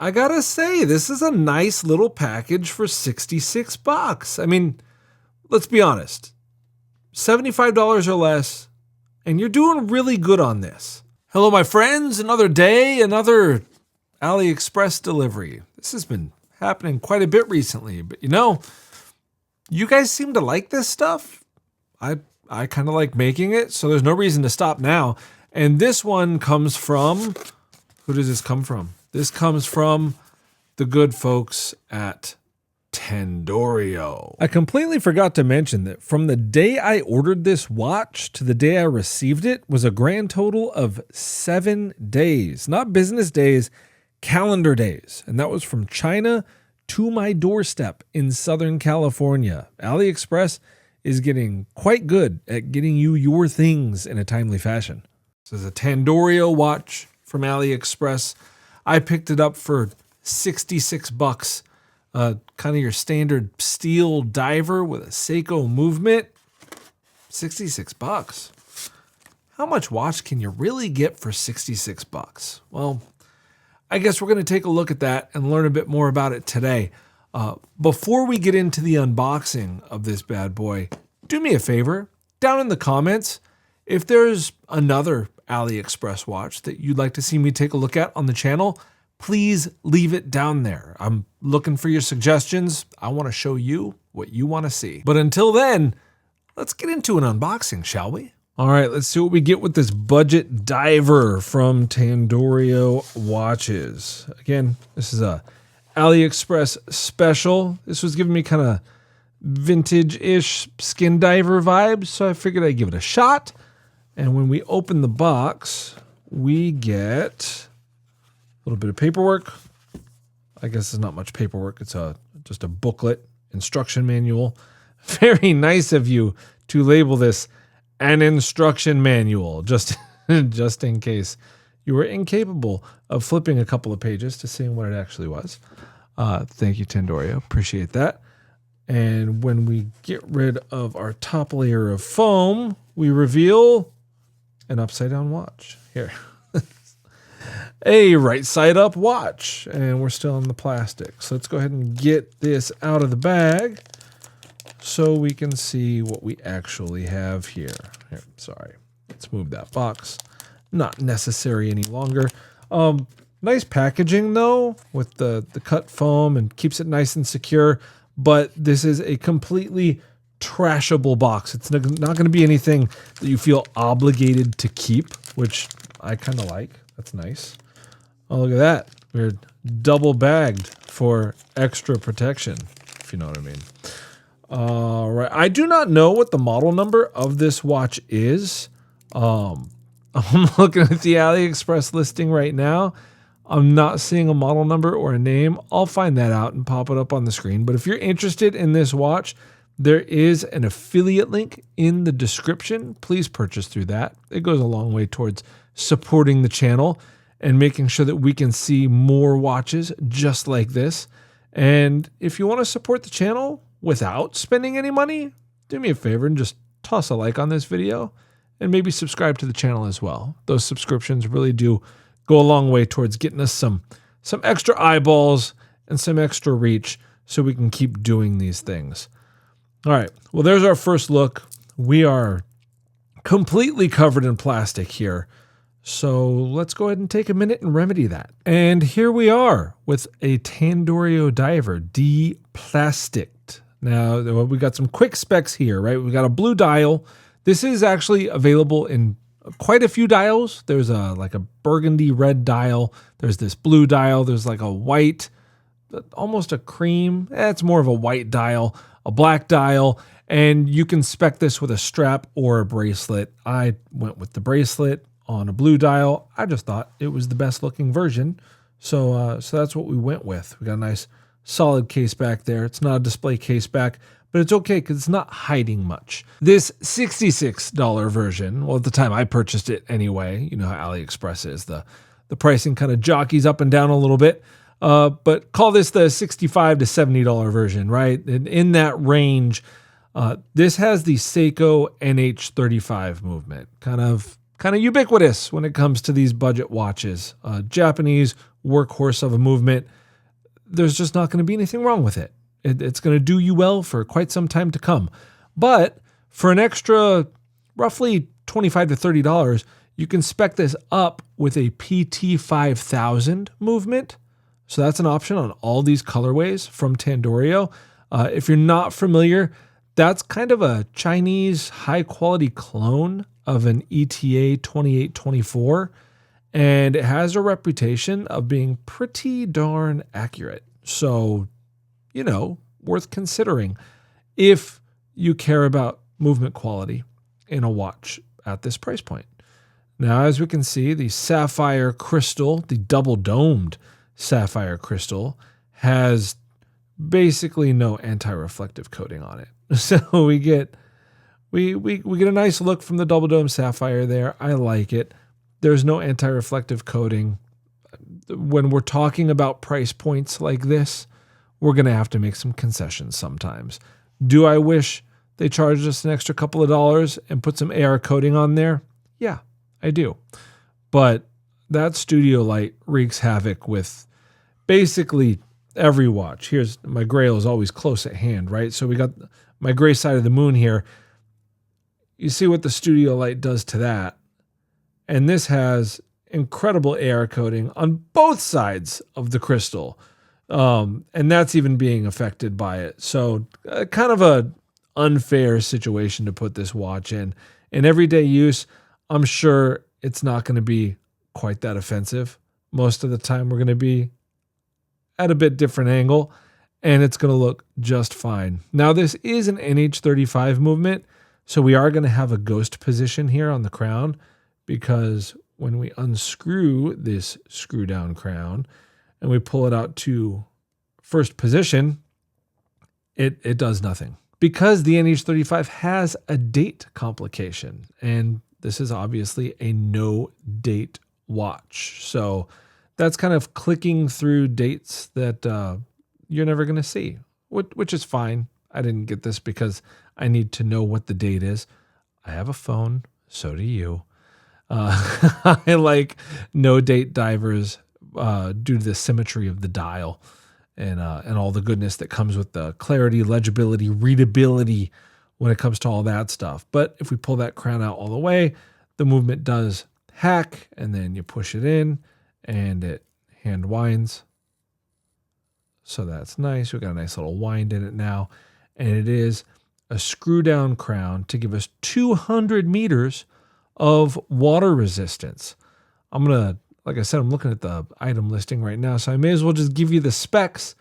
I gotta say, this is a nice little package for 66 bucks. I mean, let's be honest, $75 or less, and you're doing really good on this. Hello, my friends. Another day, another AliExpress delivery. This has been happening quite a bit recently, but you guys seem to like this stuff. I kind of like making it, so there's no reason to stop now. And this one comes from, who does this come from? This comes from the good folks at Tandorio. I completely forgot to mention that from the day I ordered this watch to the day I received it was a grand total of 7 days. Not business days, calendar days. And that was from China to my doorstep in Southern California. AliExpress is getting quite good at getting you your things in a timely fashion. This is a Tandorio watch from AliExpress. I picked it up for 66 bucks. Kind of your standard steel diver with a Seiko movement. 66 bucks. How much watch can you really get for 66 bucks? Well, I guess we're going to take a look at that and learn a bit more about it today. Before we get into the unboxing of this bad boy, do me a favor, down in the comments, if there's another AliExpress watch that you'd like to see me take a look at on the channel, please leave it down there. I'm looking for your suggestions. I want to show you what you want to see. But until then, let's get into an unboxing, shall we? All right, let's see what we get with this budget diver from Tandorio watches. Again, this is a AliExpress special. This was giving me kind of vintage-ish skin diver vibes, so I figured I'd give it a shot. And when we open the box, we get a little bit of paperwork. I guess there's not much paperwork. It's just a booklet, instruction manual. Very nice of you to label this an instruction manual, just in case you were incapable of flipping a couple of pages to seeing what it actually was. Thank you, Tandorio. Appreciate that. And when we get rid of our top layer of foam, we reveal an upside-down watch. Here. A right side up watch, and we're still in the plastic. So let's go ahead and get this out of the bag so we can see what we actually have here. Here, sorry. Let's move that box. Not necessary any longer. Nice packaging though, with the cut foam, and keeps it nice and secure, but this is a completely trashable box. It's not going to be anything that you feel obligated to keep, which I kind of like. That's nice. Oh, look at that. We're double bagged for extra protection, if you know what I mean. All right. I do not know what the model number of this watch is. I'm looking at the AliExpress listing right now. I'm not seeing a model number or a name. I'll find that out and pop it up on the screen. But if you're interested in this watch, there is an affiliate link in the description. Please purchase through that. It goes a long way towards supporting the channel and making sure that we can see more watches just like this. And if you want to support the channel without spending any money, do me a favor and just toss a like on this video and maybe subscribe to the channel as well. Those subscriptions really do go a long way towards getting us some extra eyeballs and some extra reach so we can keep doing these things. All right, well, there's our first look. We are completely covered in plastic here. So let's go ahead and take a minute and remedy that. And here we are with a Tandorio diver, de-plasticed. Now, we got some quick specs here, right? We got a blue dial. This is actually available in quite a few dials. There's like a burgundy red dial. There's this blue dial. There's like a white, almost a cream. It's more of a white dial, a black dial. And you can spec this with a strap or a bracelet. I went with the bracelet on a blue dial. I just thought it was the best looking version. So that's what we went with. We got a nice solid case back there. It's not a display case back, but it's okay because it's not hiding much. This $66 version, well, at the time I purchased it anyway, you know how AliExpress is. The pricing kind of jockeys up and down a little bit, but call this the $65 to $70 version, right? And in that range, this has the Seiko NH35 movement, kind of ubiquitous when it comes to these budget watches. Japanese workhorse of a movement, there's just not going to be anything wrong with it. It's going to do you well for quite some time to come. But for an extra roughly $25 to $30, you can spec this up with a PT5000 movement. So that's an option on all these colorways from Tandorio. If you're not familiar, that's kind of a Chinese high-quality clone of an ETA 2824, and it has a reputation of being pretty darn accurate. So, worth considering if you care about movement quality in a watch at this price point. Now, as we can see, the sapphire crystal, the double-domed sapphire crystal, has basically no anti-reflective coating on it. So we get a nice look from the double dome sapphire there. I like it. There's no anti-reflective coating. When we're talking about price points like this, we're going to have to make some concessions sometimes. Do I wish they charged us an extra couple of dollars and put some AR coating on there? Yeah, I do. But that studio light wreaks havoc with basically every watch. Here's my Grail is always close at hand, right? So we got my gray side of the moon here. You see what the studio light does to that. And this has incredible AR coating on both sides of the crystal. And that's even being affected by it. So kind of a unfair situation to put this watch in. In everyday use, I'm sure it's not going to be quite that offensive. Most of the time we're going to be at a bit different angle, and it's going to look just fine. Now, this is an NH35 movement, so we are going to have a ghost position here on the crown, because when we unscrew this screw down crown and we pull it out to first position, it does nothing. Because the NH35 has a date complication, and this is obviously a no date watch. So that's kind of clicking through dates that you're never going to see, which is fine. I didn't get this because I need to know what the date is. I have a phone, so do you. I like no date divers due to the symmetry of the dial and all the goodness that comes with the clarity, legibility, readability when it comes to all that stuff. But if we pull that crown out all the way, the movement does hack, and then you push it in and it hand winds. So that's nice. We've got a nice little wind in it now. And it is a screw down crown to give us 200 meters of water resistance. Like I said, I'm looking at the item listing right now, so I may as well just give you the specs.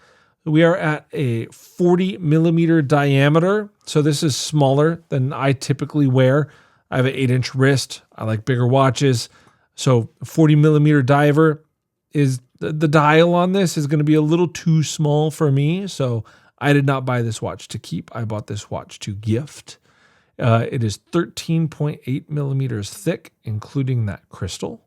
We are at a 40 millimeter diameter. So this is smaller than I typically wear. I have an 8-inch wrist. I like bigger watches. So 40 millimeter diver is the dial on this is going to be a little too small for me. So I did not buy this watch to keep. I bought this watch to gift. It is 13.8 millimeters thick, including that crystal.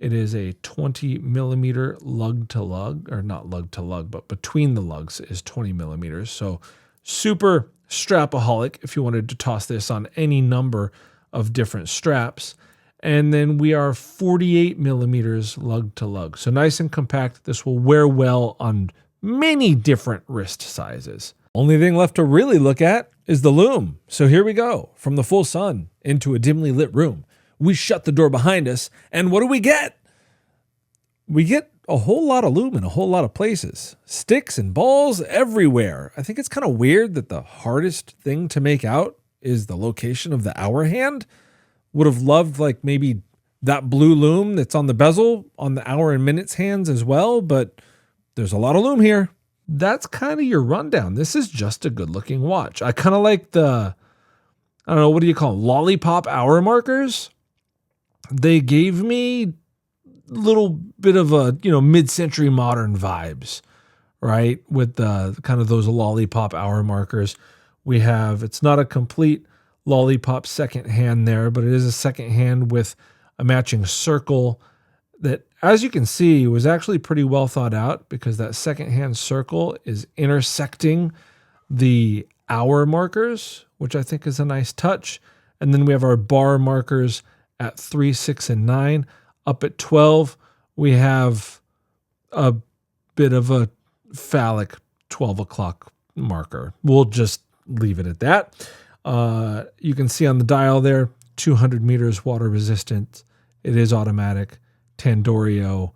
It is a 20 millimeter lug to lug, or not lug to lug, but between the lugs is 20 millimeters. So super strapaholic if you wanted to toss this on any number of different straps. And then we are 48 millimeters lug to lug. So nice and compact. This will wear well on many different wrist sizes. Only thing left to really look at is the lume. So here we go. From the full sun into a dimly lit room. We shut the door behind us, and what do we get? We get a whole lot of lume in a whole lot of places. Sticks and balls everywhere. I think it's kind of weird that the hardest thing to make out is the location of the hour hand. Would have loved like maybe that blue lume that's on the bezel on the hour and minutes hands as well, but there's a lot of lume here. That's kind of your rundown. This is just a good looking watch. I kind of like the, I don't know, what do you call them? Lollipop hour markers. They gave me a little bit of a, mid-century modern vibes, right? With the kind of those lollipop hour markers. We have, it's not a complete lollipop second hand there, but it is a second hand with a matching circle that, as you can see, was actually pretty well thought out, because that second hand circle is intersecting the hour markers, which I think is a nice touch. And then we have our bar markers at 3, 6, and 9. Up at 12, we have a bit of a phallic 12 o'clock marker. We'll just leave it at that. You can see on the dial there, 200 meters water resistant. It is automatic. Tandorio.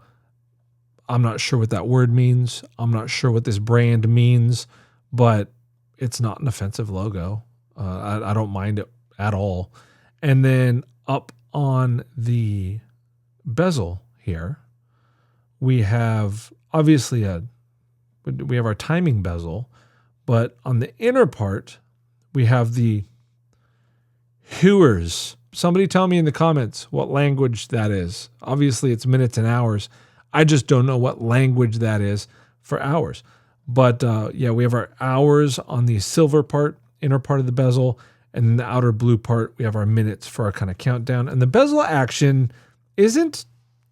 I'm not sure what that word means. I'm not sure what this brand means, but it's not an offensive logo. I don't mind it at all. And then up on the bezel here, we have obviously we have our timing bezel, but on the inner part, we have the hewers. Somebody tell me in the comments what language that is. Obviously, it's minutes and hours. I just don't know what language that is for hours. But yeah, we have our hours on the silver part, inner part of the bezel, and then the outer blue part, we have our minutes for our kind of countdown. And the bezel action isn't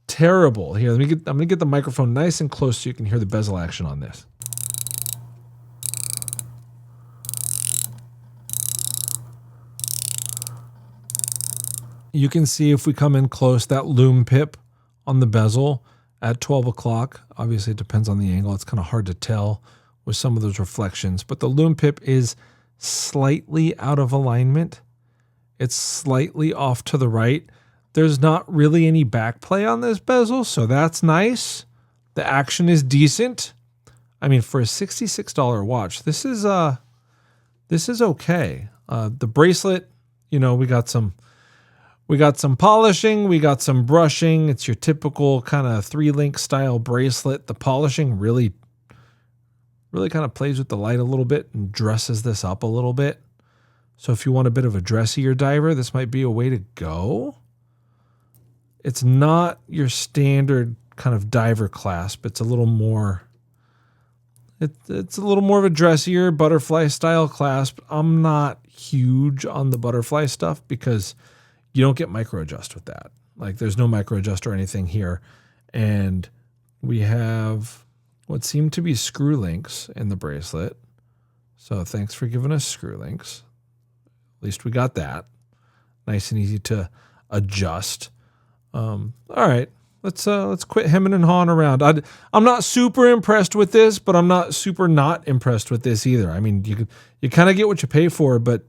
terrible. Here, I'm gonna get the microphone nice and close so you can hear the bezel action on this. You can see if we come in close, that lume pip on the bezel at 12 o'clock. Obviously, it depends on the angle. It's kind of hard to tell with some of those reflections, but the lume pip is slightly out of alignment. It's slightly off to the right. There's not really any backplay on this bezel, so that's nice. The action is decent. I mean, for a $66 watch, this is okay. The bracelet, you know, we got some polishing, we got some brushing. It's your typical kind of 3-link style bracelet. The polishing really kind of plays with the light a little bit and dresses this up a little bit. So if you want a bit of a dressier diver, this might be a way to go. It's not your standard kind of diver clasp. It's a little more, it's a little more of a dressier butterfly style clasp. I'm not huge on the butterfly stuff because you don't get micro adjust with that. Like there's no micro adjust or anything here. And we have what seem to be screw links in the bracelet. So thanks for giving us screw links. At least we got that. Nice and easy to adjust. All right, let's quit hemming and hawing around. I'm not super impressed with this, but I'm not super not impressed with this either. I mean, you kind of get what you pay for, but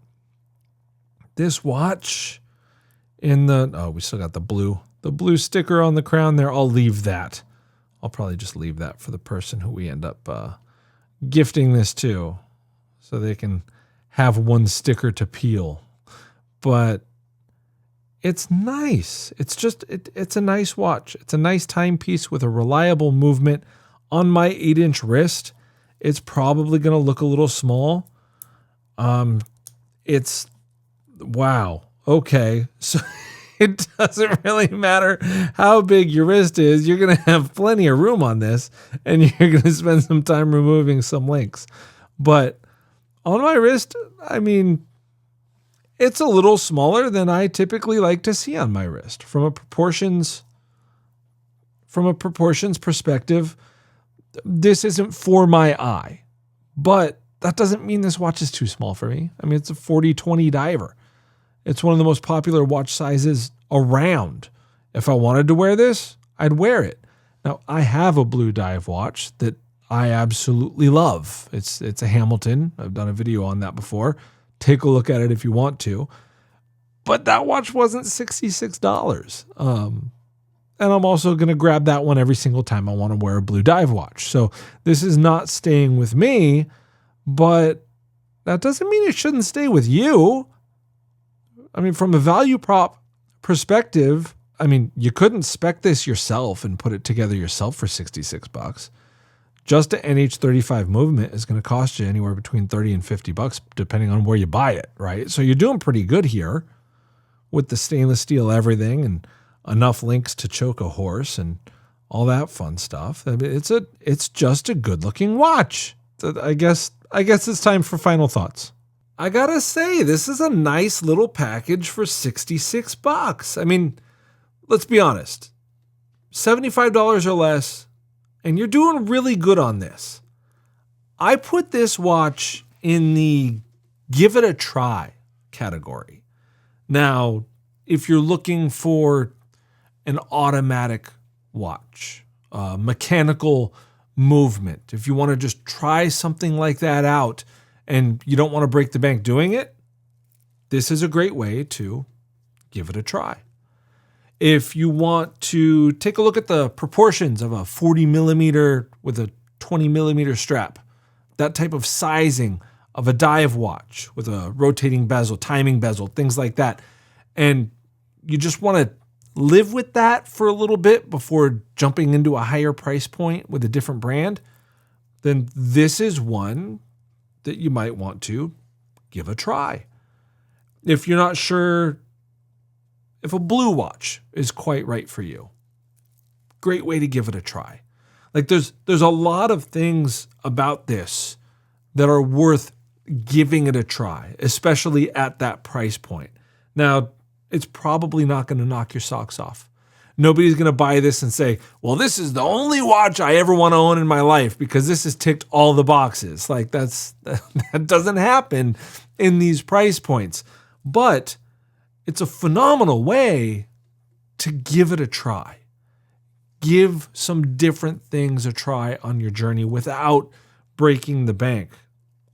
this watch in we still got the blue sticker on the crown there. I'll leave that. I'll probably just leave that for the person who we end up gifting this to, so they can have one sticker to peel. But it's nice. It's just, it's a nice watch. It's a nice timepiece with a reliable movement. On my 8-inch wrist, it's probably going to look a little small. It's, wow. Okay. So it doesn't really matter how big your wrist is. You're going to have plenty of room on this, and you're going to spend some time removing some links. But on my wrist, I mean, it's a little smaller than I typically like to see on my wrist. From a proportions perspective, this isn't for my eye. But that doesn't mean this watch is too small for me. I mean, it's a 40-20 diver. It's one of the most popular watch sizes around. If I wanted to wear this, I'd wear it. Now, I have a blue dive watch that I absolutely love. It's a Hamilton. I've done a video on that before. Take a look at it if you want to. But that watch wasn't $66. And I'm also going to grab that one every single time I want to wear a blue dive watch. So this is not staying with me, but that doesn't mean it shouldn't stay with you. I mean, from a value prop perspective, I mean, you couldn't spec this yourself and put it together yourself for $66. Just an NH35 movement is going to cost you anywhere between $30 and $50, depending on where you buy it, right? So you're doing pretty good here with the stainless steel everything and enough links to choke a horse and all that fun stuff. I mean, it's just a good-looking watch. I guess it's time for final thoughts. I gotta say, this is a nice little package for $66. I mean, let's be honest, $75 or less, and you're doing really good on this. I put this watch in the give it a try category. Now, if you're looking for an automatic watch, mechanical movement, if you want to just try something like that out and you don't want to break the bank doing it, this is a great way to give it a try. If you want to take a look at the proportions of a 40 millimeter with a 20 millimeter strap, that type of sizing of a dive watch with a rotating bezel, timing bezel, things like that, and you just want to live with that for a little bit before jumping into a higher price point with a different brand, then this is one that you might want to give a try. If you're not sure if a blue watch is quite right for you, great way to give it a try. Like there's a lot of things about this that are worth giving it a try, especially at that price point. Now, it's probably not going to knock your socks off. Nobody's going to buy this and say, well, this is the only watch I ever want to own in my life because this has ticked all the boxes. Like that doesn't happen in these price points. But it's a phenomenal way to give it a try. Give some different things a try on your journey without breaking the bank.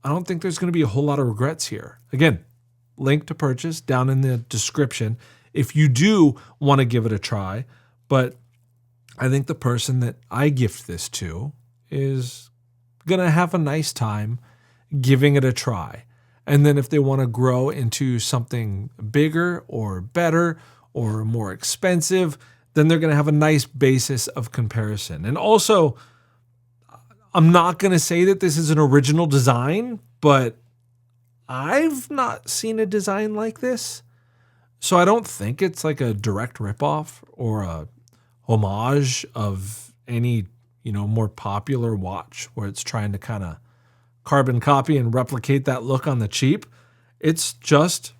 I don't think there's going to be a whole lot of regrets here. Again, link to purchase down in the description if you do want to give it a try. But I think the person that I gift this to is going to have a nice time giving it a try. And then if they want to grow into something bigger or better or more expensive, then they're going to have a nice basis of comparison. And also, I'm not going to say that this is an original design, but I've not seen a design like this. So I don't think it's like a direct ripoff or a homage of any, more popular watch where it's trying to kind of carbon copy and replicate that look on the cheap. It's just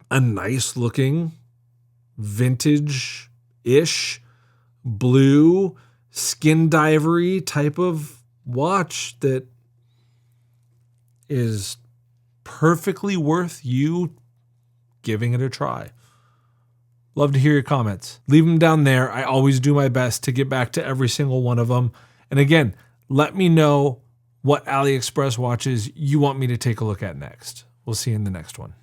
a nice looking vintage-ish blue skin divery type of watch that is perfectly worth you giving it a try. Love to hear your comments. Leave them down there. I always do my best to get back to every single one of them. And again, let me know what AliExpress watches you want me to take a look at next. We'll see you in the next one.